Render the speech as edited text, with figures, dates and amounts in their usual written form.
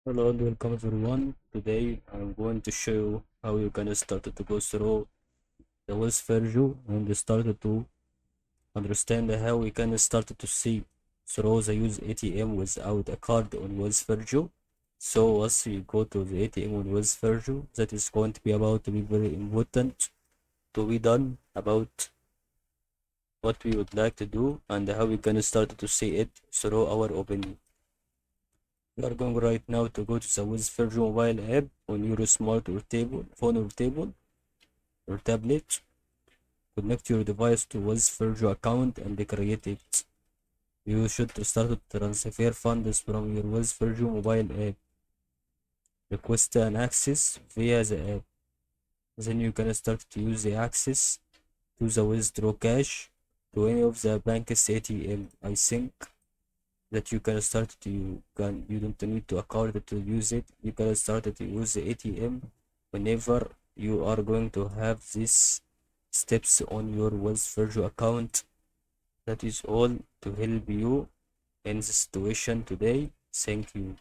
Hello and welcome everyone. Today I'm going to show you how you can start to go through the Wells Fargo and start to understand how we can start to see through the use ATM without a card on Wells Fargo. So once you go to the ATM on Wells Fargo, that is going to be about to be very important to be done about what we would like to do and how we can start to see it through our opinion. We are going right now to go to the Wiz Fargo mobile app on your smart or table, phone or table or tablet. Connect your device to Wiz Fargo account and create it. You should start to transfer funds from your Wiz Fargo mobile app. Request an access via the app. Then you can start to use the access to the withdraw cash to any of the bank's ATM. I think that you can start to you don't need to a card to use it. You can start to use the ATM whenever you are going to have these steps on your Wells Fargo account. That is all to help you in the situation today. Thank you.